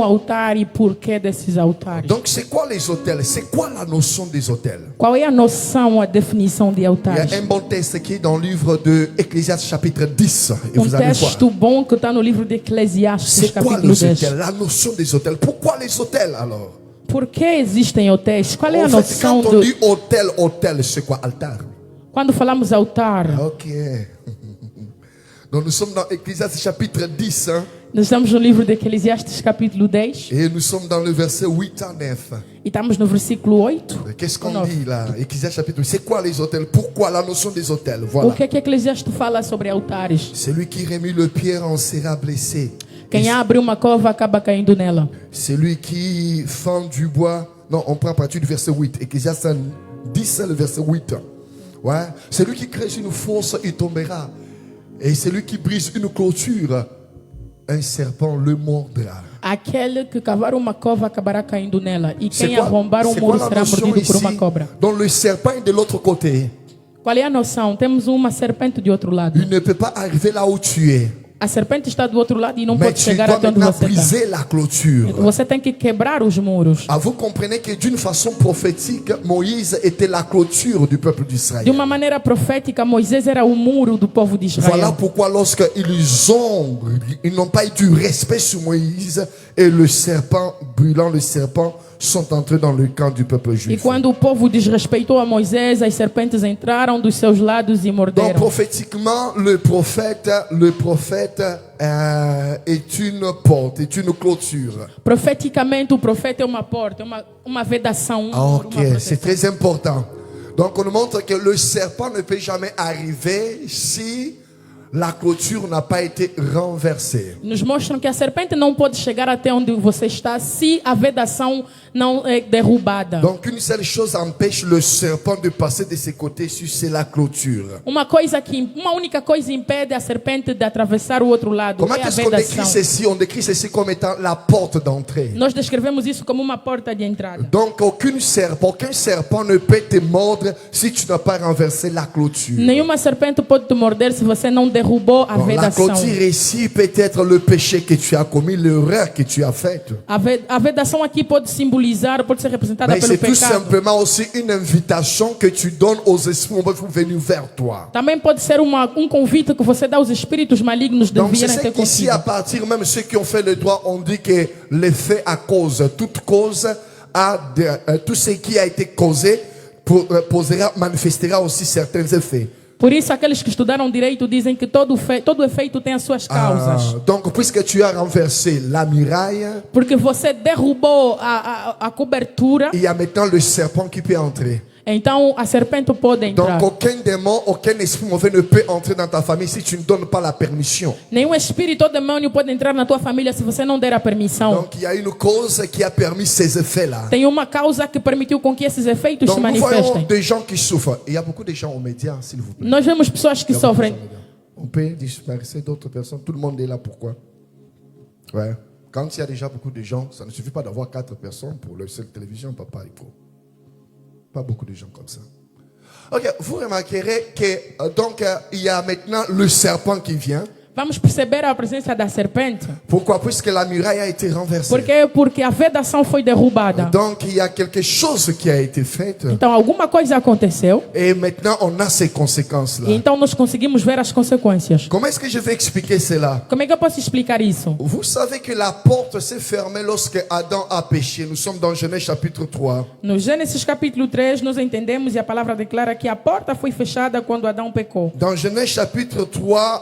altar e porquê desses altares? Donc c'est quoi les autels? C'est quoi la notion des autels? Qual é a noção, a definição de Il y altares? a un bon texte qui est dans le livre de Ecclésiaste chapitre 10. Et vous allez voir. Texto bom que está no livro de Eclesiastes, C'est quoi capítulo les 10. autels? La notion des autels. Pourquoi les autels alors? Por que existem hotéis? Qual é a En fait, noção quand on do... dit hôtel, c'est quoi? Altar. Quando falamos altar, Ok. Donc nous sommes dans Ecclésiaste chapitre 10. Hein, nós estamos no livro de Eclesiastes, capítulo 10, et nous sommes dans le verset 8 à 9. e estamos no versículo 8. Qu'est-ce qu'on Non. dit là? Ecclésiaste chapitre 8. C'est quoi les hôtels? Pourquoi la notion des hôtels? O Voilà. que Eclesiastes fala sobre altares? Celui qui remue le pierre en sera blessé. Quem abre uma cova acaba caindo nela. Celui qui fend du bois. Non, on prend à partir du verset 8. Ecclésiaste 10, le verset 8. Ouais. Celui qui crée une fosse, il tombera. Et celui qui brise une clôture, un serpent le mordra. Aquele que cavar uma cova acabará caindo nela. E C'est quem quoi, arrombar c'est muro quoi la será notion mordido por ici? uma cobra. Donc le serpent est de l'autre côté. Qual é a noção? Temos uma serpente de outro lado. Il ne peut pas arriver là où tu es. A serpente está do outro lado e não Mais pode tu chegar dois até onde maintenant você está. briser la clôture. Você tem que quebrar os muros. Ah, vous comprenez que d'une façon prophétique, Moïse était la clôture du peuple De d'Israël. uma maneira profética, Moisés era o muro do povo de Voilà Israel. pourquoi ils n'ont pas eu du respect sur Moïse et le serpent, brûlant le serpent, sont entrés dans le camp du peuple E juif. quando o povo desrespeitou a Moisés, as serpentes entraram dos seus lados e Donc morderam. prophétiquement, le prophète est une porte, est une clôture. Profeticamente, o profeta é uma porta, uma vedação. Ah, Muro, ok, uma c'est proteção. très important. Donc on nous montre que le serpent ne peut jamais arriver si la clôture n'a pas été renversée. Nos mostram que a serpente não pode chegar até onde você está se a vedação não é derrubada. Donc une seule chose empêche le serpent de passer de ses côtés, c'est la clôture. Uma única coisa impede a serpente de atravessar o outro lado, Comment é a est-ce qu'on décrit vedação. ceci? On décrit ceci comme étant la porte d'entrée. Nós descrevemos isso como uma porta de entrada. Donc aucun serpent ne peut te mordre si tu n'as pas renversé la clôture. Nenhuma serpente pode te morder se você não derrubou a Donc, la vedação. clôture ici peut être le péché que tu as commis, l'erreur que tu as faite. A vedação aqui pode simbolizar, pode ser representada Mais pelo c'est tout pecado. simplement aussi une invitation que tu donnes aux esprits pour venir vers toi. Também pode ser convite que você dá aos espíritos malignos de Donc c'est virem ce ter qu'ici, contigo. à partir même ceux qui ont fait le droit, on dit que l'effet à cause, toute cause tout ce qui a été causé manifestera aussi certains effets. Por isso, aqueles que estudaram direito dizem que todo efeito tem as suas causas. Donc puisque tu as renversé la muraille, Porque você derrubou a cobertura, il y a maintenant le serpent qui peut entrer. então a serpente pode entrar. Donc aucun démon, aucun esprit mauvais ne peut entrer dans ta famille si tu ne donnes pas la permission. Nenhum espírito ou demônio pode entrar na tua família se você não der a permissão. Donc il y a une cause qui a permis ces effets-là. Tem uma causa que permitiu com que esses efeitos Donc se nous voyons manifestem. des gens qui souffrent. Il y a beaucoup de gens aux médias, s'il vous plaît. Nós vemos pessoas que sofrem. On peut disperser d'autres personnes. Tout le monde est là. Pourquoi? Ouais. Quand il y a déjà beaucoup de gens, ça ne suffit pas d'avoir 4 personnes pour la seule télévision, papa. Il faut pas beaucoup de gens comme ça. Ok, vous remarquerez que il y a maintenant le serpent qui vient. Vamos perceber a presença da serpente. Pourquoi? Puisque la muraille a été renversée. Por quê? Porque a vedação foi derrubada. Donc il y a quelque chose qui a été fait. Então alguma coisa aconteceu Et maintenant on a ces e conséquences-là. então nós conseguimos ver as consequências. Comment est-ce que je vais expliquer cela? Como é que eu posso explicar isso? Vous savez que la porte s'est fermée lorsque Adam a péché. Nous sommes dans Genèse chapitre 3. No Gênesis capítulo 3 nós entendemos e a palavra declara que a porta foi fechada quando Adão pecou. Dans Genèse chapitre 3,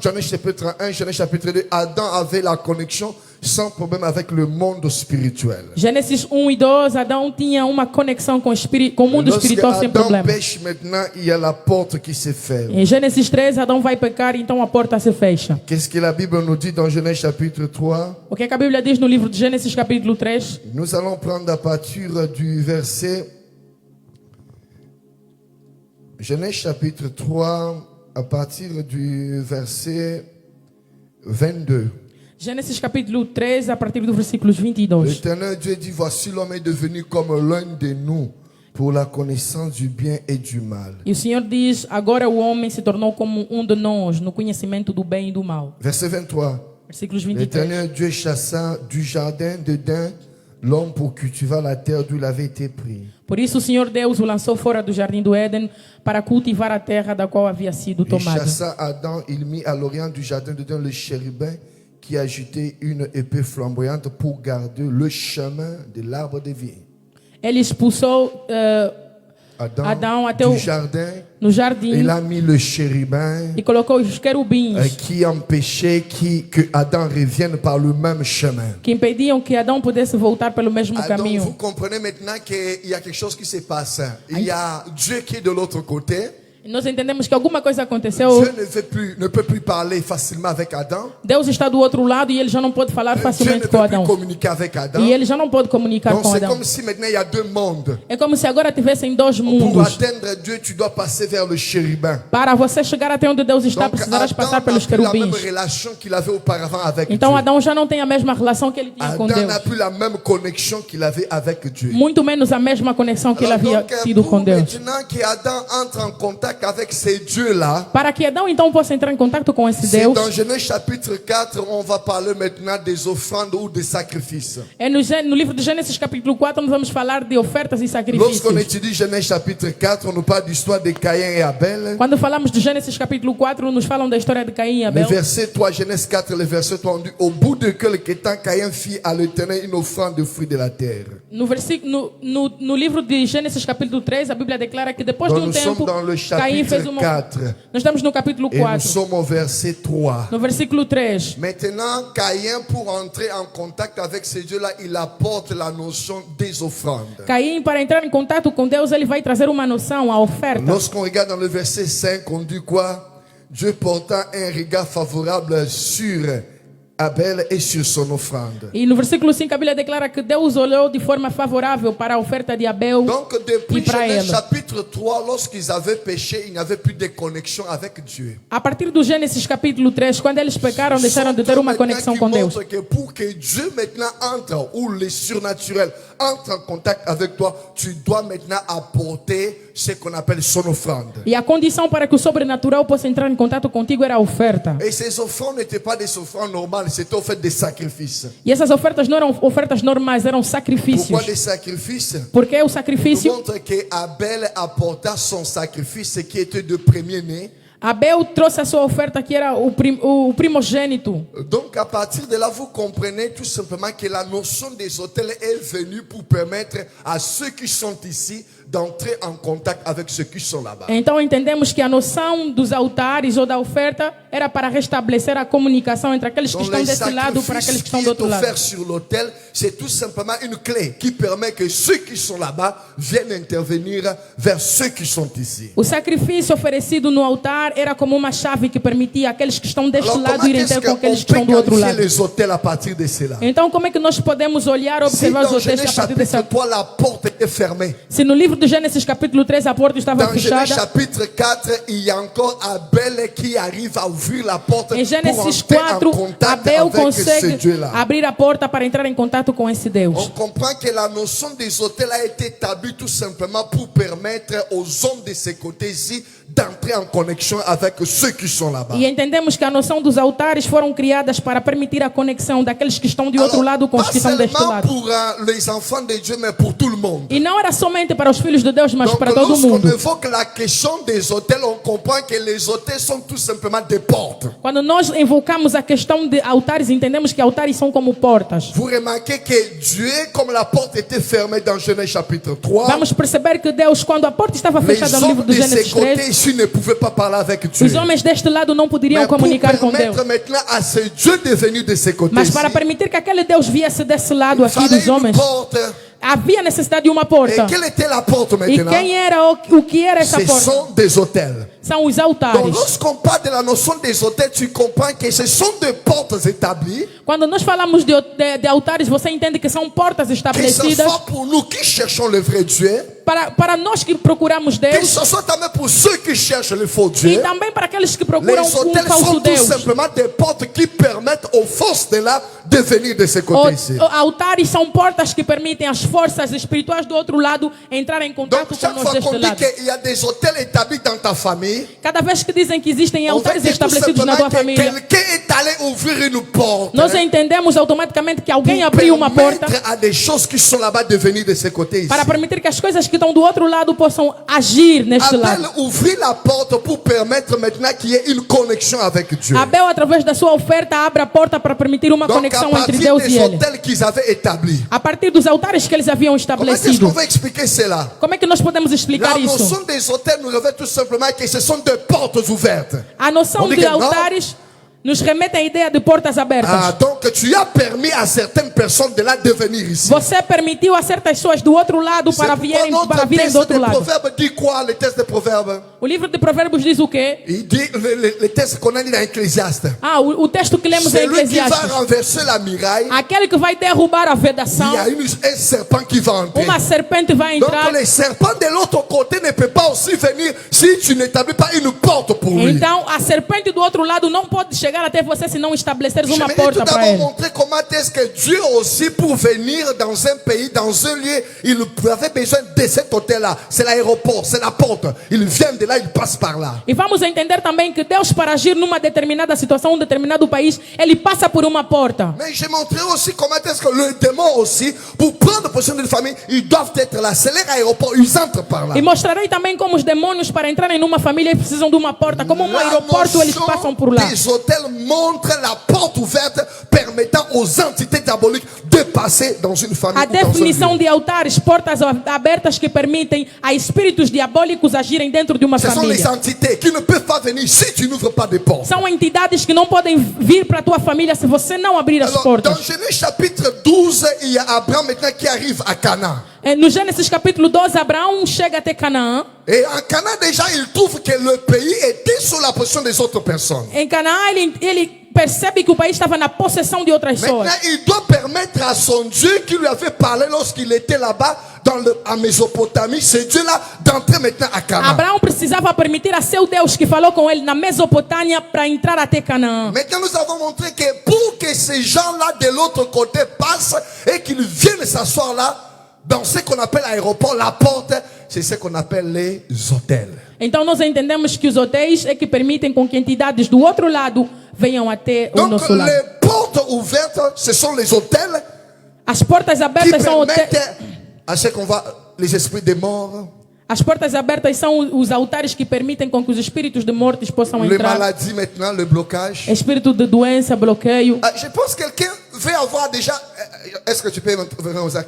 Genèse chapitre 1, Genèse chapitre 2, Adam avait la connexion sans problème avec le monde spirituel. Gênesis 1 e 2, Adão tinha uma conexão com o mundo espiritual sem Lorsque Adam problema. pêche maintenant, il y a la porte qui se ferme. Em Gênesis 3, Adão vai pecar, então a porta se fecha. Qu'est-ce que la Bible nous dit dans Genèse chapitre 3? O que a Bíblia diz no livro de Gênesis capítulo 3? Nous allons prendre à partir du verset... Genèse chapitre 3, à partir du verset 22. Gênesis capítulo 3, a partir do versículos 22. L'Éternel Dieu dit, voici l'homme est devenu comme l'un de nous pour la connaissance du bien et du mal. E o Senhor diz, agora o homem se tornou como um de nós no conhecimento do bem e do mal. Verset 23. Versículos 23. L'Éternel Dieu chassa du jardin d'Éden l'homme pour cultiver la terre d'où il avait été pris. Por isso o Senhor Deus o lançou fora do jardim do Éden para cultivar a terra da qual havia sido Il tomado. chassa Adam, il mit à l'orient du jardin d'Éden le chérubin qui agitait une épée flamboyante pour garder le chemin de l'arbre de vie. Ele expulsou Adão até du jardin, no jardim il a mis le chérubin e colocou os querubins qui empêchait que Adam revienne par le même chemin. que impediam que Adão pudesse voltar pelo mesmo Donc caminho. vous comprenez maintenant qu'il y a quelque chose qui se passe. Il y a Dieu qui est de l'autre côté. Nós entendemos que alguma coisa aconteceu. Dieu ne peut plus parler facilement avec Adam. Deus está do outro lado e ele já não pode falar Dieu ne facilmente com peut plus Adão. communiquer avec Adam. E ele já não pode comunicar Donc com c'est Adão. comme si maintenant il y a deux mondes. É como se agora tivessem dois Pour mundos. atteindre Dieu, tu dois passer vers le chérubin. Para você chegar até onde Deus está, Donc precisarás Adam passar n'a pelos plus la même querubins. relation qu'il avait auparavant avec Então Dieu. Adão já não tem a mesma relação que ele tinha com Adam Deus. n'a plus la même connexion qu'il avait avec Dieu. Muito menos a mesma conexão que ele Alors havia donc, tido com pour Deus. maintenant que Adam entre en contact avec ces dieux-là, Para que Adão então possa entrar em contato com esse c'est Deus, dans Genèse chapitre 4, on va parler maintenant des offrandes ou des sacrifices. é no livro de Gênesis capítulo 4, nós vamos falar de ofertas e sacrifícios. Lorsqu'on étudie Genèse chapitre 4, on nous parle de l'histoire de Caïn et Abel. Quando falamos de Gênesis capítulo 4, nos falam da história de Caim e Le Abel. verset 3, Genèse 4, le verset 3, on dit, au bout de quelque temps, Caïn fit à l'Éternel une offrande de fruits de la terre. No livro de Gênesis capítulo 3, a Bíblia declara que depois de Donc um nous sommes tempo, dans le Caim fez chapitre uma... 4 Nós estamos no capítulo et nous 4, sommes au verset 3. no versículo 3. Maintenant, Caïn, pour entrer en contact avec ces dieux-là, il apporte la notion des offrandes. Caim, para entrar em contato com Deus, ele vai trazer uma noção, a oferta. Lorsqu'on regarde dans le verset 5, on dit quoi? Dieu porta un regard favorable sur Abel et sur son offrande. E no versículo 5 a Bíblia declara que Deus olhou de forma favorável para a oferta de Abel Donc, e depuis para Genèse ela. chapitre 3, lorsqu'ils avaient péché, il n'y avait plus de connexion avec Dieu. A partir do Gênesis capítulo 3, quando eles pecaram, deixaram de ter uma conexão com Deus. Que pour que Dieu maintenant entre, ou le surnaturel entre en contact avec toi, tu dois maintenant apporter ce qu'on appelle son offrande. E a condição para que o sobrenatural possa entrar em contato contigo era a oferta. Et ces offrandes n'étaient pas des offrandes normales, c'était au fait des sacrifices. E essas ofertas não eram ofertas normais, eram sacrifícios. Pourquoi des sacrifices? Porque o Nous sacrifício, montre que Abel apporta son sacrifice qui était de premier-né. Abel trouxe a sua oferta que era o primogênito. Donc à partir de là, vous comprenez tout simplement que la notion des autels est venue pour permettre à ceux qui sont ici d'entrer en contact avec ceux qui sont là-bas. Então entendemos que a noção dos altares ou da oferta era para restabelecer a comunicação entre aqueles que Donc estão les desse lado para aqueles sacrifices que estão qui do est outro lado. offert sur l'autel, c'est tout simplement une clé qui permet que ceux qui sont là-bas viennent intervenir vers ceux qui sont ici. O sacrifício oferecido no altar era como uma chave que permitia aqueles que estão deste Alors lado comment irem est-ce ter com qu'on aqueles que peut estão do outro qualifier lado. les autels à partir de cela? Então como é que nós podemos olhar, Si observar os dans hotéis a Genèse partir dessa... chapitre 3, la porte était fermée. Se no livro de Gênesis capítulo 3 a porta estava Dans Genèse fechada, chapitre 4, il y a encore Abel qui arrive à ouvrir la porte em pour Gênesis entrer en 4, contact Abel avec ce consegue Dieu-là. abrir a porta para entrar em contato com esse On Deus. comprend que la notion des hôtels a été établie tout simplement pour permettre aux hommes de ces côtés-ci d'entrer en connexion avec ceux qui sont là-bas. E entendemos que a noção dos altares foram criadas para permitir a conexão daqueles que estão de outro lado com os pas que estão deste seulement lado. pour les enfants de Dieu, mais pour tout le monde. E não era somente para os filhos de Deus, mas Donc para todo lorsqu'on mundo. évoque la question des hôtels, on comprend que les hôtels sont tout simplement des portes. Quando nós invocamos a questão de altares, entendemos que altares são como portas. Vous remarquez que Dieu, comme la porte était fermée dans Genèse chapitre 3, Vamos perceber que Deus, quando a porta estava les fechada no livro hommes do de ces Gênesis 3, côtés ici ne pouvaient pas parler avec Dieu. os homens deste lado não poderiam Mais pour comunicar com Deus. permettre maintenant à ce Dieu de venir de ces côtés Mas ici, para permitir que aquele Deus viesse desse lado il aqui fallait dos une homens, porte. havia necessidade de uma Et porta. quelle était la porte E maintenant? quem era o que era essa Ce porta? sont des hôtels. São os Donc altares. lorsqu'on parle de la notion des hôtels, tu comprends que ce sont des portes établies, Quando nós falamos de altares, você entende que são portas que ce estabelecidas soit pour nous qui cherchons le vrai Dieu, para nós que procuramos que Deus ce soit también pour ceux qui cherchent le faux e Dieu. também para aqueles que procuram Les hôtels falso sont tout Deus. simplement des portes qui permettent aux forces de là de venir de ces côtés ici. Altares são portas que permitem às forças espirituais do outro lado entrarem em contato Donc chaque conosco fois deste qu'on dit lado. qu'il y a des hôtels établis dans ta famille, Cada vez que dizem que existem on veut altares dire tout estabelecidos na tua simplement que família, quelqu'un est allé ouvrir une porte nós entendemos automaticamente que alguém pour abriu uma porta permettre à des choses qui sont là-bas de venir de ce côté ici. para permitir que as coisas que estão do outro lado possam agir neste Abel lado. ouvrit la porte pour permettre maintenant qu'il y ait une connexion avec Dieu. Abel, através da sua oferta, abre a porta para permitir uma Donc à conexão entre partir Deus des e ele. hôtels qu'ils avaient établis. A partir dos altares que eles haviam Comment est-ce qu'on estabelecido. va expliquer cela? Como é que nós podemos La explicar isso? notion des hôtels nous révèle tout simplement que ce sont des portes ouvertes. A noção On dit de que não. altares nos remete à ideia de portas abertas. Ah, donc tu as permis à certaines personnes de là de venir ici. Você permitiu a certas pessoas do outro lado C'est para pourquoi virem do notre outro texte de lado. Proverbes dit quoi? Le texte de Proverbes? O livro de Provérbios diz o quê? Il dit, le texte qu'on a lu dans Ecclésiaste. Ah, o texto que lemos em C'est lui qui va Eclesiastes. renverser la muraille. Aquele que vai derrubar a Il vedação, y a un serpent qui va entrer. uma serpente vai Donc entrar. les serpents de l'autre côté ne peuvent pas aussi venir si tu n'établis pas une porte pour lui. Então, a serpente do outro lado não pode chegar até você se não estabeleceres uma J'aimerais tout porta para d'abord ele. montrer comment est-ce que Dieu aussi, pour venir dans un pays, dans un lieu, il avait besoin de cet hôtel-là. C'est l'aéroport, c'est la porte. Il vient de là, il passe par là. E vamos entender também que Deus, para agir numa determinada situação, um determinado país, ele passa por uma porta. Mais j'ai montré aussi comment est-ce que le démon aussi, pour prendre possession d'une famille, ils doivent être là. C'est leur aéroport, ils entrent par là. E mostrarei também como os demônios, para entrarem numa família, eles precisam de uma porta. Como um La aeroporto, eles notion passam por lá. des hôtels montre la porte ouverte permettant aux entités diaboliques de passer dans une famille A ou dans un definição lieu. de altares, portas abertas que permitem a espíritos diabólicos agirem dentro de uma Ce sont les família. entités qui ne peuvent pas venir si tu n'ouvres pas de portes. São entidades que não podem vir para a tua família se você não abrir as Alors, dans portas. Genèse chapitre 12, il y a Abraham maintenant qui arrive à Canaan. No Gênesis capítulo 12, Abraão chega até Canaã. Et en Canaan, déjà, il trouve que le pays était sous la position des autres personnes. Em Canaã, ele percebe que o país estava na possessão de outras Maintenant, pessoas. il doit permettre à son Dieu qui lui avait parlé lorsqu'il était là-bas, en Mésopotamie, ce Dieu-là, d'entrer maintenant à Canaan. Abraão precisava permitir a seu Deus que falou com ele na Mesopotâmia para entrar até Canaã. Maintenant, nous avons montré que pour que ces gens-là de l'autre côté passent et qu'ils viennent s'asseoir là, dans ce qu'on appelle l'aéroport, la porte, c'est ce qu'on appelle les hôtels. Então nós entendemos que os hotéis é que permitem com que entidades do outro lado venham até o Donc, nosso lado. les portes ouvertes, ce sont les hôtels As portas qui abertas são permettent à ce qu'on va, les esprits des morts, As portas abertas são os altares que permitem com que os espíritos de mortes possam les entrar. maladies maintenant, le blocage. Espírito de doença, bloqueio. Je pense que quelqu'un veut avoir déjà. Est-ce que tu peux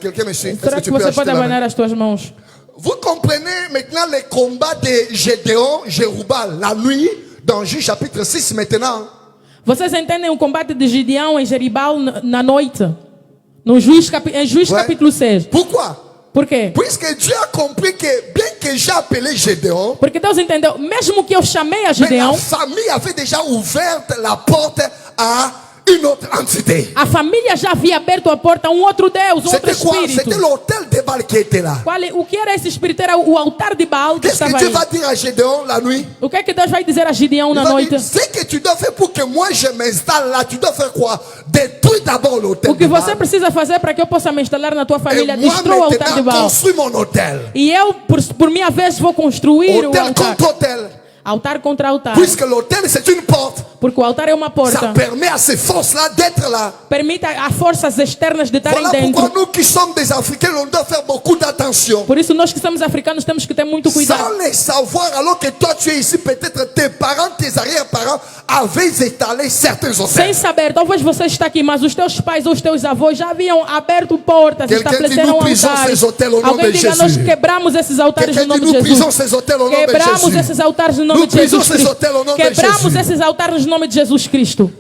quelqu'un me suit? Est-ce Será que que tu peux você acheter pode la main? abanar as tuas mãos? Vous comprenez maintenant les combats de Gédéon, Jéroubal, la nuit, dans Juge chapitre 6 maintenant. Vocês entendem o combate de Gideão em Jeribal na noite? No Juiz, em Juiz Ouais. capítulo 6. Pourquoi? Por quê? Puisque Dieu a compris que bien que j'ai appelé Gédéon, Porque Deus entendeu, mesmo que eu chamei a mais Gideão, la famille avait déjà ouvert la porte à une autre entité. a família já havia aberto a porta a um outro Deus, um outro C'était quoi? espírito. C'était l'hôtel de Baal qui était là. O que era esse espírito? Era o altar de Baal que Qu'est-ce que estava Dieu aí. va dire à Gédéon la nuit? O que é que Deus vai dizer a Gideão Il na va noite? dire, ce que tu dois faire pour que moi je m'installe là, tu dois faire quoi? Détruire d'abord l'hôtel O que de você Baal. precisa fazer para que eu possa me instalar na tua Et família? moi Destrua o altar de maintenant Baal. construis mon hôtel. E eu, por minha vez, vou construir o Hôtel altar. contre hôtel. Altar contra altar. Puisque l'hôtel c'est une porte. Porque o altar é uma Ça porta. permet à ces forces-là d'être là. Permite a forças externas de estarem Voilà pourquoi dentro. nous qui sommes des Africains, on doit faire beaucoup d'attention. Por isso, nós que somos africanos temos que ter muito cuidado. Sans les savoir, alors que toi tu es ici, peut-être tes parents, tes arrière-parents avaient installé certains Sem hôtels. saber, talvez você está aqui, mas os teus pais ou os teus avós já haviam aberto portas, Quelqu'un dit, estabeleceram nous brisons altares. ces hôtels au nom Alguém de diga, Jésus. nós quebramos esses altares no Quelqu'un dit, nome de nous brisons Jesus. ces hôtels au nom de Quebramos Jésus. esses altares no nome Nous de brisons Jesus ces Cristo. hôtels au nom de Quebramos Jésus. esses altares no nome de Jesus Cristo.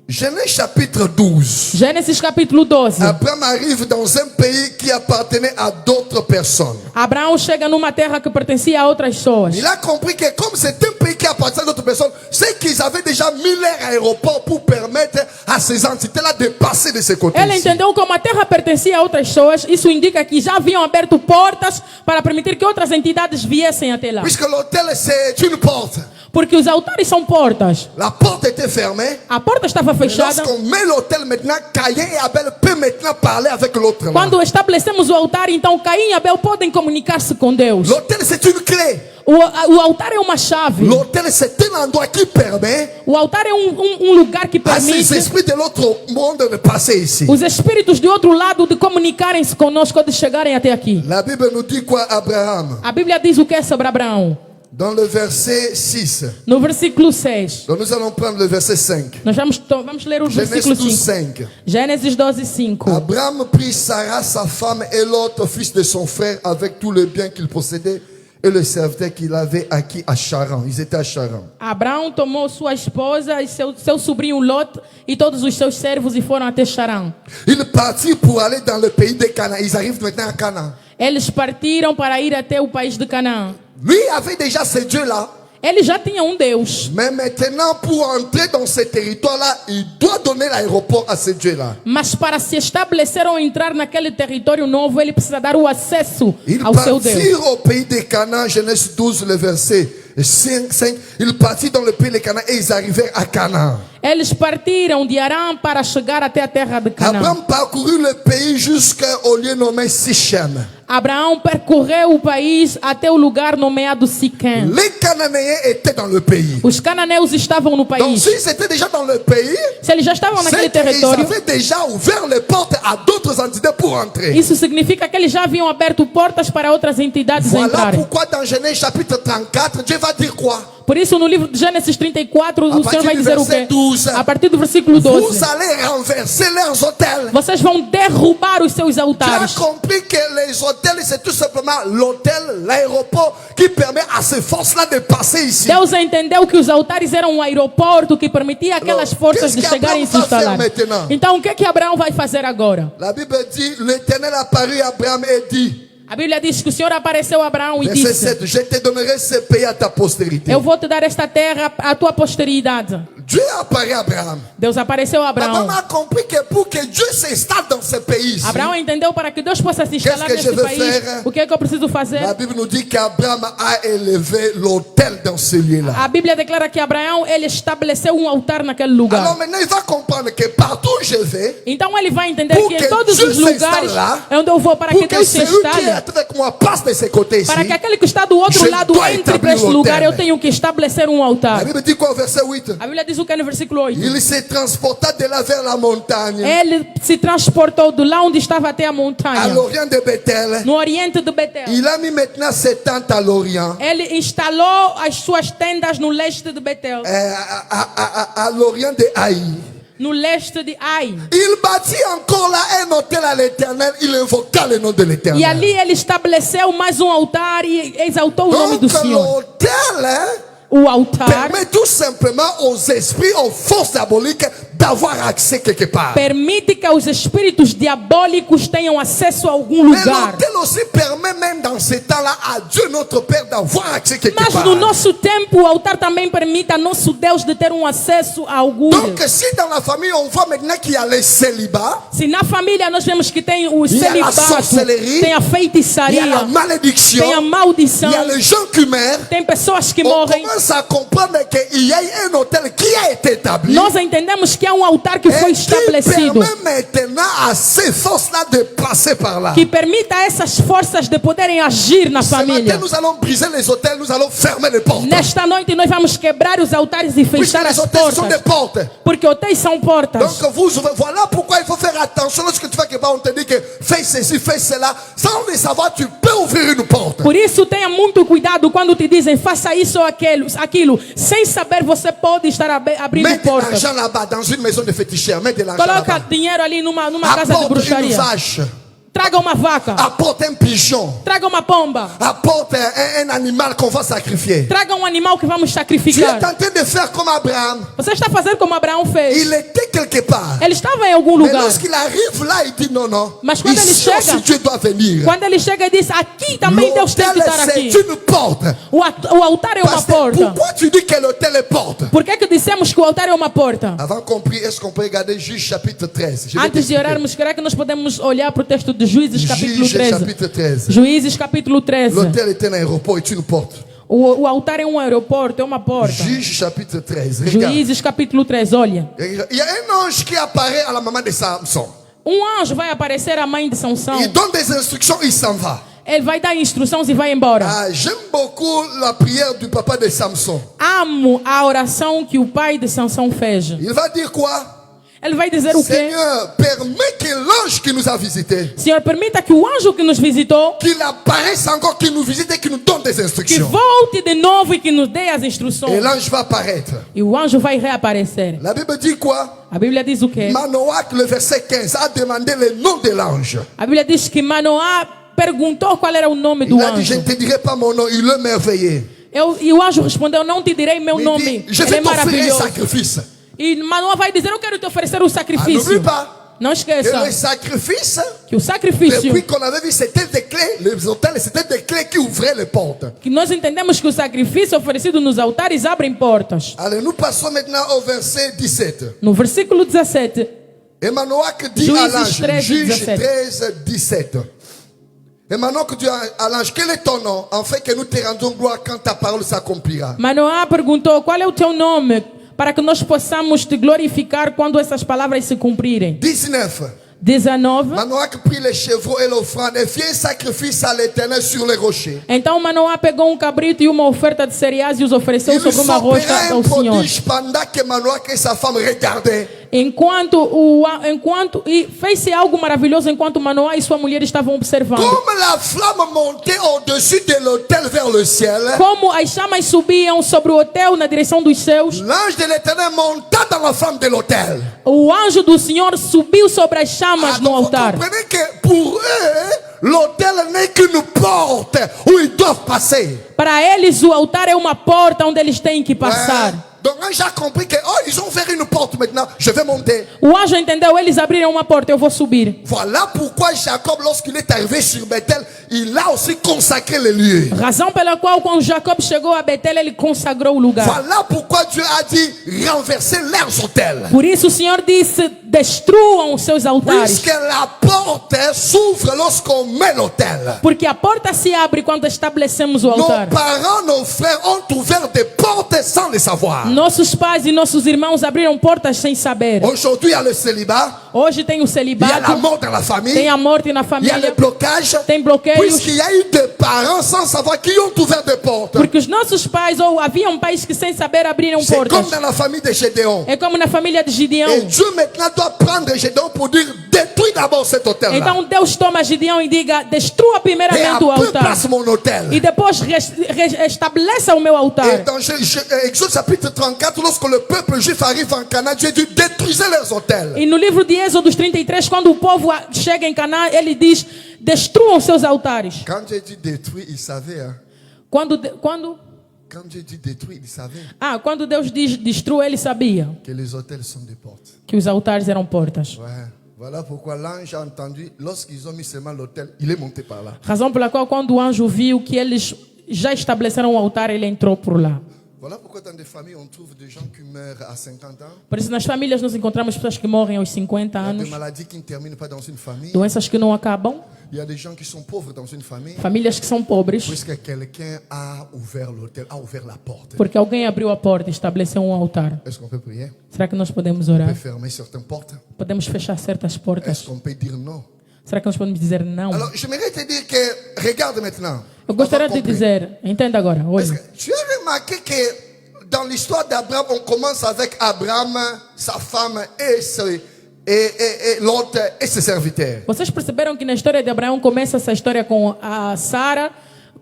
Genèse chapitre 12. Gênesis capítulo 12. Abraham arrive dans un pays qui appartenait à d'autres personnes. Abraão chega numa terra que pertencia a outras pessoas. Il a compris que comme c'est un pays qui appartient à d'autres personnes, c'est qu'ils avaient déjà mis leur aéroport pour permettre à ces entités-là de passer de ce côté. Ele entendeu como a terra pertencia a outras pessoas. Isso indica que já haviam aberto portas para permitir que outras entidades viessem até lá. Puisque l'hôtel c'est une porte. Porque os altares são portas. La porte était fermée. A porta estava Et fechada. lorsqu'on met l'autel maintenant, Caïn et Abel peuvent maintenant parler avec l'autre. là. Quando estabelecemos o altar, então Caim e Abel podem comunicar-se com Deus. L'autel, c'est une clé. O altar é uma chave. L'autel, c'est un endroit qui permet O altar é um lugar que à ces permite esprits de l'autre monde de passer ici. os espíritos de outro lado de comunicarem-se conosco, de chegarem até aqui. La Bible nous dit quoi, Abraham? A Bíblia diz o que é sobre Abraão? Dans le verset 6. No versículo 6. Donc nous allons prendre le verset 5. Nós vamos ler o Genèse versículo 12, 5. 5. Gênesis 12, 5. Abraham prit Sarah, sa femme, et l'autre fils de son frère, avec tout le bien qu'il possédait, et le serviteur qu'il avait acquis à Charan. Ils étaient à Charan. Abraão tomou sua esposa e seu sobrinho Lot e todos os seus servos e foram até Charã. Ils partirent pour aller dans le pays de Canaan. Ils arrivent maintenant à Canaan. Eles partiram para ir até o país de Canaã. Lui avait déjà ce Dieu-là. Ele já tinha Deus. Mais maintenant, pour entrer dans ce territoire-là, il doit donner l'aéroport à ce Dieu-là. Mas para se estabelecer ou entrar naquele território novo, ele precisa dar o acesso Ils ao seu Deus. partirent au pays de Canaan, Genèse 12, le verset 5. Ils partirent dans le pays de Canaan et ils arrivèrent à Canaan. Eles partiram de Arã para chegar até a terra de Canaã. Abraham parcourut le pays jusqu'au lieu nommé Sichem. Abraão percorreu o país até o lugar nomeado Siquém. Les Cananéens étaient dans le pays. Os cananeus estavam no Donc país. s'ils étaient déjà dans le pays, Se eles já estavam naquele c'est qu'ils território, avaient déjà ouvert les portes à d'autres entités pour entrer. isso significa que eles já haviam aberto portas para outras entidades Voilà entrarem. pourquoi dans Genèse chapitre 34, Dieu va dire quoi? Por isso, no livro de Gênesis 34, o partir Senhor vai do dizer o verset quê? 12. A partir do versículo Vous 12. allez renverser leurs hôtels. Vocês vão derrubar os seus Tu as altares. compris que les hôtels, c'est tout simplement l'hôtel, l'aéroport qui permet à ces forces-là de passer ici. Deus entendeu que os altares eram um aeroporto que permitia aquelas forças de qu'est-ce chegarem e se qu'Abraham va instalar. faire maintenant? Então, o que é que Abraão vai fazer agora? La Bible dit, l'Éternel apparut à Abraham et dit, A Bíblia diz que o Senhor apareceu a Abraão e verset disse: 7, je te donnerai ce pays à ta postérité. Eu vou te dar esta terra à tua posteridade. Dieu apparaît à Abraham. Deus apareceu a Abraham Abraão. a compris que pour que Dieu s'installe dans ce pays ici, Abraão entendeu para que Deus possa se instalar Qu'est-ce que neste je veux país. faire? O que é que eu preciso fazer? la Bible nous dit qu'Abraham a élevé l'autel dans ce lieu-là. A Bíblia declara que Abraão ele estabeleceu um altar naquele lugar. Alors maintenant, il va comprendre que partout où je vais, Então ele vai entender Pour que que em todos Dieu os se lugares installe lá, onde eu vou, para pour que que Deus se celui qui est instale, avec moi passe de ce côté ici, para que aquele que está do outro Je lado dois entre para établir este um lugar, altar. eu tenho que estabelecer um la altar. Bible dit quoi au verset 8? A Bíblia diz o que é no versículo 8? Il se transporta de là vers la montagne, Ele se transportou de lá onde estava até a à montanha, l'orient de Bethel. no oriente de Betel. Il a mis maintenant ses tentes à l'orient, Ele instalou as suas tendas no leste de Betel, à l'orient de Haï. no leste de Ai. Il bâtit encore là un hôtel à l'Éternel. Il invoqua le nom de E l'Éternel. ali ele estabeleceu mais um altar e exaltou o nome do Donc Senhor. l'hôtel O altar permet tout simplement aux esprits, aux forces diaboliques d'avoir accès quelque part. permite que os espíritos diabólicos tenham acesso a algum Mais lugar. l'hôtel aussi permet même dans ce temps-là à Dieu notre Père d'avoir accès quelque Mas part. no nosso tempo, o altar também permite a nosso Deus de ter um acesso a algum. Donc si dans la famille on voit maintenant qu'il y a les célibats, Se na família nós vemos que tem o Il y a la celibato, sorcellerie, tem a il y a feitiçaria, la malédiction, tem a il maldição, y a les gens qui meurent, tem pessoas que on morrem. commence à comprendre qu'il y a un hôtel qui a été établi. Nós entendemos que há um altar que foi Et qui estabelecido, permet maintenant à ces forces-là de passer par là. que permita a essas forças de poderem agir na Ce matin, família. nous allons briser les hôtels, nous allons fermer les portes. Nesta noite nós vamos quebrar os altares e Puisque fechar les as hôtels sont des portas, portes. porque hotéis são portas. Donc voilà pourquoi il faut faire attention lorsque tu vas quelque part, on te dit que fais ceci, fais cela. Sans le savoir, tu peux ouvrir une porte. Por isso tenha muito cuidado quando te dizem faça isso ou aquilo. Sem saber você pode estar abrindo Mets de portas. l'argent là-bas dans une maison de féticheurs. Mets de l'argent Coloca là-bas. dinheiro ali numa casa de Apporte une bruxaria. vache. Traga uma vaca. Apporte un pigeon. Traga uma pomba. Apporte un animal qu'on va sacrifier. Traga um animal que vamos Tu es sacrificar. en train de faire comme Abraham. Você está fazendo como Abraão fez. Il était quelque part. Ele estava em algum Mais lugar. lorsqu'il arrive là, il dit non, non. Mas quando ele Ici chega- aussi Dieu doit venir. Quando ele chega e diz, aqui também Deus tem que L'hôtel, estar c'est aqui. une porte. O altar é uma Pasteur, porta. pourquoi tu dis que l'hôtel est porte? Por que dissemos que o altar é uma porta? Avant qu'on prie, est-ce qu'on peut regarder Juge chapitre 13? Je vais Antes de t'expliquer. orarmos, será que nós podemos olhar para o texto de Juízes capítulo Juge 13? chapitre 13. Juízes capítulo 13. L'hôtel est un aéroport, est une porte. O altar é um aeroporto, é uma porta. Juge chapitre 13. Regarde. Juízes capítulo 13, olha. Il y a un ange qui apparaît à la maman de Samson. Anjo vai aparecer à mãe de Sansão. Il donne des instructions, il s'en va. Ele vai dar instruções e vai embora. J'aime beaucoup la prière du papa de Samson. Amo a oração que o pai de Sansão fez. Il va dire quoi? Ele vai dizer o quê? Seigneur, permets que l'ange qui nous a visités, Senhor, permita que o anjo que nos visitou, qu'il apparaisse encore, qu'il nous visite et qu'il nous donne des que instructions. volte de novo e que nos dê as Et instruções. l'ange va apparaître. E o anjo vai reaparecer. La Bible dit quoi? A Bíblia diz o quê? Manoach, le verset 15, a demandé le nom de l'ange. A Bíblia diz que Manoá perguntou qual era o nome do Il a dit, je anjo. ne te dirai pas mon nom, il est merveilleux. E o anjo respondeu, não te direi meu Il nome. dit, je Ele vais é t'offrir un maravilhoso. sacrifice. E Manoá vai dizer, eu quero te oferecer um Ah, n'oublie sacrifício. pas. Não Et esqueça le sacrifice, que o sacrifício, depuis qu'on avait vu, c'était des clés, les hôtels, c'était des clés qui ouvraient les portes. que nós entendemos que o sacrifício oferecido nos altares abrem portas. Allez, nous passons maintenant au verset 17. No versículo 17, Et Manoach dit à Juízes l'ange, 13, Juge 17. 13, 17. Et Manoach dit à l'ange, quel est ton nom, afin que nous te rendions gloire quand ta parole s'accomplira. Manoá perguntou, qual é o teu nome? Para que nós possamos te glorificar quando essas palavras se cumprirem. 19. 19. Manoach prit les chevaux et l'offrande et fit un sacrifice à l'Éternel sur les rochers. Então Manoá pegou um cabrito e uma oferta de cereais e os ofereceu Il sobre uma rocha s'opéra un ao Senhor. prodige pendant que Manoach et sa femme regardaient. E fez-se algo maravilhoso enquanto Manoá e sua mulher estavam observando. Comme la flamme montait au-dessus de l'autel vers le ciel, Como as chamas subiam sobre o hotel na direção dos céus, l'ange de l'Éternel monta dans la flamme de l'autel. o anjo do Senhor subiu sobre as chamas no Donc vous altar. comprenez que pour eux, l'autel n'est qu'une porte où ils doivent passer. Para eles, o altar é uma porta onde eles têm que passar. Donc l'ange a compris que ils ont ouvert une porte maintenant, je vais monter. O anjo entendeu, eles abriram uma porta, eu vou subir. Voilà pourquoi Jacob, lorsqu'il est arrivé sur Bethel, il a aussi consacré les lieux. Razão pela qual, quando Jacob chegou a Betel, ele consagrou o lugar. Voilà pourquoi Dieu a dit renverser leurs autels. Por isso o Senhor disse, destruam os seus altares. Puisque la porte s'ouvre lorsqu'on met l'autel. Porque a porta se abre quando estabelecemos o Nos altar. parents, nos frères ont ouvert des portes sans le savoir. Nossos pais e nossos irmãos abriram portas sem saber. Aujourd'hui, il y a le célibat, Hoje tem o il y a la celibato, mort dans la famille, tem a morte na il y a les família, blocages. tem bloqueios. Puisqu'il y a eu des parents sans savoir qui ont ouvert des portes. Porque os nossos pais, ou haviam pais que sem saber abriram C'est portas. comme dans la famille de Gédéon. É como na família de Et Gideão. Dieu maintenant doit prendre Gédéon pour dire détruis d'abord cet hôtel-là. Então Deus toma Gideão e diga, destrua Et primeiramente o après altar. place mon hôtel. E depois estabeleça o meu Et altar. dans Exode chapitre 34, lorsque le peuple juif arrive en Canaan, Dieu dit détruisez leurs hôtels. E no livro de Êxodo 33, quando o povo chega em Canaã, ele diz, destruam seus altares. Quand Dieu dit détruit, il savait. Hein? Quando Quand Dieu dit détruit, il savait quando Deus diz destrua, ele sabia que les hôtels sont des portes. que os altares eram portas. Ouais. Voilà pourquoi l'ange a entendu, lorsqu'ils ont mis seulement l'hôtel, il est monté par là. Razão pela qual, quando o anjo viu que eles já estabeleceram o altar, ele entrou por lá. Voilà pourquoi dans des familles, on trouve des gens qui meurent à 50 ans. Por isso, nas famílias, nós encontramos pessoas que morrem aos 50 Il y a anos, des maladies qui ne terminent pas dans une famille. doenças que não acabam, Il y a des gens qui sont pauvres dans une famille. famílias que são pobres, Puisque quelqu'un a ouvert l'hôtel, a ouvert la porte. porque alguém abriu a porta e estabeleceu um altar. Est-ce qu'on peut prier? Será que nós podemos On orar? peut fermer certaines portes? Podemos fechar certas Est-ce portas? qu'on peut dire non? Será que nós podemos dizer não? Alors, j'aimerais te dire que, regarde maintenant. Eu gostaria On va de comprendre. dizer, entenda agora, Parce olha. que tu as remarqué que dans l'histoire d'Abraham, on commence avec Abraham, sa femme et l'autre et ses serviteurs. Vocês perceberam que na história de Abraão começa essa história com a Sara,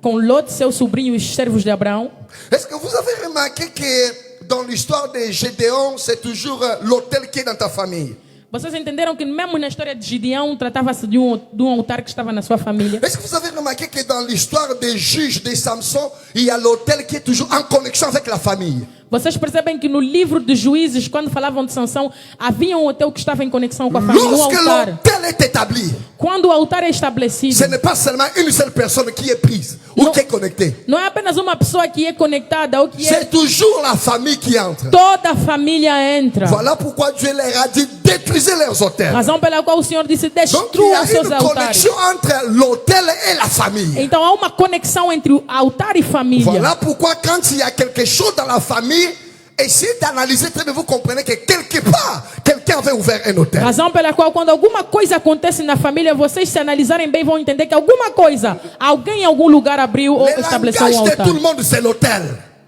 com Lot, seu sobrinho e os servos de Abraão? Est-ce que vous avez remarqué que dans l'histoire de Gédéon, c'est toujours l'autel qui est dans ta famille? Vocês entenderam que mesmo na história de Gideão tratava-se de um altar que estava na sua família? Est-ce que vous avez remarqué que dans l'histoire des juges de Samson, il y a l'autel qui est toujours en connexion avec la famille? Vocês percebem que no livro de Juízes, quando falavam de Sansão, havia um hotel que estava em conexão com a família, um Lorsque altar. l'autel est établi, Quando o altar é estabelecido, ce n'est pas seulement une seule personne qui est prise ou Non. qui est connectée. não é apenas uma pessoa que é conectada ou que é... C'est toujours la famille qui entre. Toda a família entra. Voilà pourquoi Dieu leur a dit détruisez leurs autels. Razão pela qual o Senhor disse, Donc il y destrua a os seus une altares. connexion entre l'autel et la famille. Então há uma conexão entre o altar e família. Voilà pourquoi quand il y a quelque chose dans la famille, essayez d'analyser très bien, vous comprenez que quelque part, quelqu'un avait ouvert un hôtel. Razão pela qual quando alguma coisa acontece na família, vocês se analisarem bem vão entender que alguma coisa, alguém em algum lugar abriu ou Le estabeleceu um langage de altar. tout le monde, c'est l'hôtel.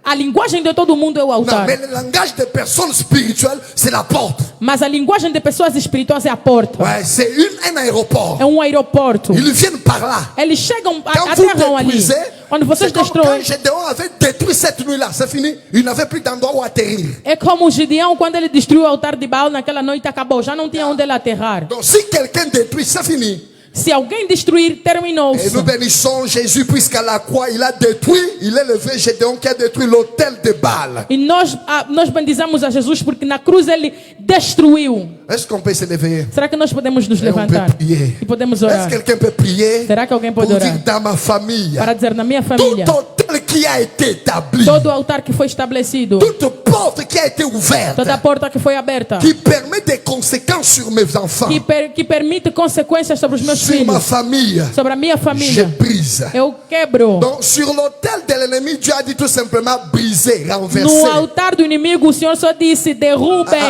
A linguagem de todo mundo é o Non, altar. mais le langage des personnes spirituelles, c'est la porte. Mas a linguagem de pessoas espirituais é a porta. Ouais, c'est un aéroport. É um aeroporto. Ils viennent par là. Eles chegam, Quand vous aterram ali. détruisez, Quando vocês c'est comme quand destroem, Gédéon avait détruit cette nuit-là, c'est fini. Il n'avait plus d'endroit où atterrir. é como o Gideão, quando ele destruiu o altar de Baal naquela noite, acabou. Já não tinha onde ele aterrar. Donc si quelqu'un détruit, c'est fini. Se alguém destruir, terminou-se. Et nous bénissons Jésus puisqu'à la croix, il a détruit, il a élevé Gédéon qui a détruit l'autel de Baal. E nós bendizamos a Jesus porque na cruz ele destruiu. Est-ce qu'on peut se lever? Será que nós podemos nos Et on peut levantar prier. e podemos Est-ce orar? que quelqu'un peut prier Será que alguém pour pode dire orar dans ma famille, para dizer na minha tout família, hôtel qui a été établi, todo altar que foi estabelecido, toute porte qui a été ouverte, toda porta que foi aberta, qui permet des conséquences sur mes enfants, que permite consequências sobre os meus sur ma filhos, famille, sobre a minha je família, brise. eu quebro. Donc sur l'autel de l'ennemi, Dieu a dit tout simplement briser, renverser. No altar do inimigo, o Senhor só disse: derrubem,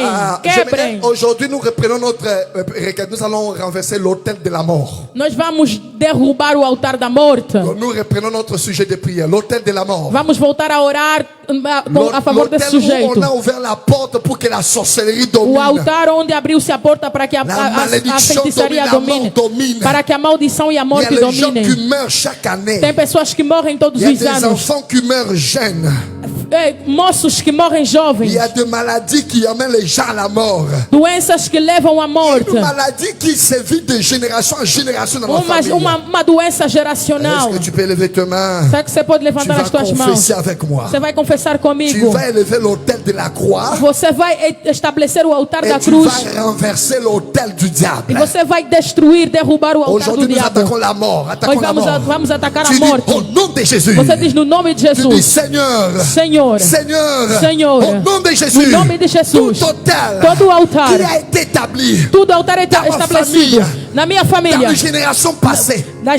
quebrem. Aujourd'hui, nous reprenons notre requête. Nous allons renverser l'autel de la mort. Nós vamos derrubar o altar da morte. Donc, nous reprenons notre sujet de prière, l'autel de la mort. Vamos voltar a orar a favor desse L'autel où sujeito. on a ouvert la porte pour que la sorcellerie O domine. altar onde abriu-se a porta para que a maledicção feitiçaria domine, a domine, mort domine. para que a maldição e a Il y a morte les gens dominem. qui meurent chaque année. Tem pessoas que morrem todos Il y a os des anos, enfants qui meurent jeunes. moços que morrem Il jovens, y a des maladies qui amènent les gens à la mort. doenças que levam à morte, Une maladie qui sévit de génération en génération dans la famille. uma doença Est-ce geracional. que tu peux lever tes mains? Será que você pode Tu levantar vas as tuas mãos? confesser avec moi. Você vai confessar Tu comigo. vas élever l'autel de la croix Você vai estabelecer o altar et da tu cruz vas renverser l'autel du e diable. você vai destruir, derrubar o altar do Aujourd'hui, nous diabo. attaquons la mort. Hoje Attaquons la mort. vamos atacar a Tu dis morte. au nom de Jésus. Você diz no nome de Tu dis Jesus: Seigneur, Senhor, Seigneur, Senhor, au nom de Jésus, no nome de Jesus, tout autel todo altar, qui a été établi tudo altar ma estabelecido família, na minha dans família, les générations passées, nas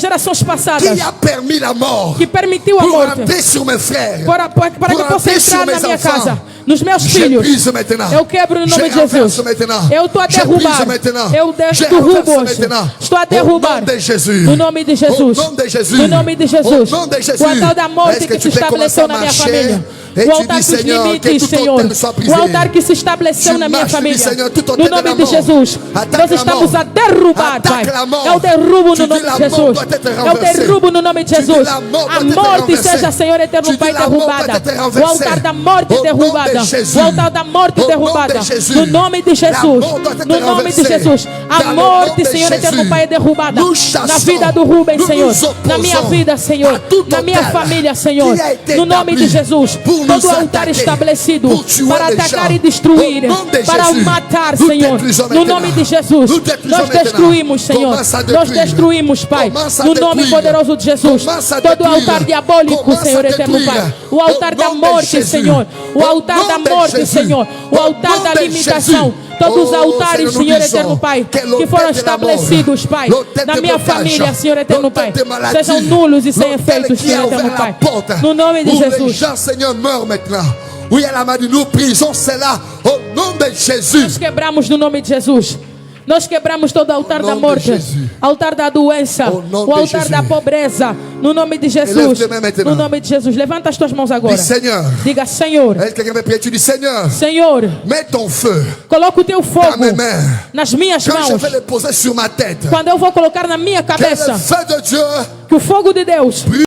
gerações passadas, qui a permis la mort que permitiu a pour morte entrer sur mes frères, para que eu possa entrer sur entrar na mes minha enfants. casa, nos meus Je filhos. brise maintenant. Eu quebro no nome Je de Jesus. renverse maintenant. Eu estou a Je derrubar. brise maintenant. Eu Je derrubo renverse hoje. maintenant. Estou a Au derrubar. nom de Jésus. No nome de Jesus. Au nom de Jésus. No nome de Jesus. Au nom de Jésus. O altar da morte Est-ce que se tu peux commencer estabeleceu à na minha marcher? família. Et O tu altar dis, dos Seigneur, que limites, tout Senhor. autel soit brisé. O altar que se estabeleceu Tu na minha marches, tu dis, família. Seigneur, tout No autel de nome la de mort. Jesus. Attaque Nós la estamos mort. a derrubar, Pai. Attaque la mort. Eu derrubo Tu no dis, nome la de mort Jesus. doit être Eu renversée. derrubo no nome de Tu dis, Jesus. la mort A doit être morte renversée. seja, Senhor eterno Tu Pai, dis, la mort doit derrubada. être O renversée. altar da morte Au nom derrubada. de Jésus. O altar da morte Au nom derrubada. de Jésus. No nome de La Jesus. mort doit être No nome de renversée. Jesus. Dans A le morte, nom de Senhor eterno Jésus. Pai, é derrubada. Nous chassons, Na vida do Rubem, nous Senhor. nous Na minha opposons vida, Senhor. a tout Na minha autel família, Senhor. qui a été No nome de établi Jesus. pour nous Todo altar attaquer, estabelecido pour tuer para les atacar gens. e destruir. Au nom de Para Jésus. matar, Nous Senhor. détruisons No maintenant. nome de Jesus. Nous détruisons Nós maintenant. destruímos, Senhor. Começa a Nós détruire. destruímos, Pai. Começa a No nome détruire. poderoso de Jesus. Começa a Todo détruire. altar diabólico, Começa Senhor a eterno détruire. Pai. O altar Au da nom de morte, Jésus. Senhor. O Au altar nom da de morte, Jésus. Senhor. O Au altar nom da de limitação. Jésus. Todos os Oh, altares, Senhor, Senhor nous eterno disons Pai, que l'autel que foram de la mort, estabelecidos, Pai, l'autel na de minha blocage, família, Senhor eterno l'autel Pai, de maladie, sejam nulos e sem l'autel efeitos, qui a Senhor eterno ouvert la Pai. porte No nome de où les Jesus. gens, Seigneur, meurent maintenant. Oui, elle m'a dit, nous prisons cela au nom de Jésus. Nós quebramos no nome de Jesus. Nós quebramos todo o altar Au da nom de morte, Jésus. altar da doença, Au nom o de altar Jésus. da pobreza, no nome de Jesus. Élève tes mains maintenant. No nome de Jesus. Levanta as tuas mãos agora. Dis, Seigneur, Diga, Senhor, est-ce que quelqu'un peut prier? Tu dis, Seigneur, Senhor, mets ton feu coloca o teu dans fogo mes mains. nas minhas Quand je mãos. vais le poser sur ma tête, Quando eu vou colocar na minha que le cabeça, feu de Dieu que o fogo de Deus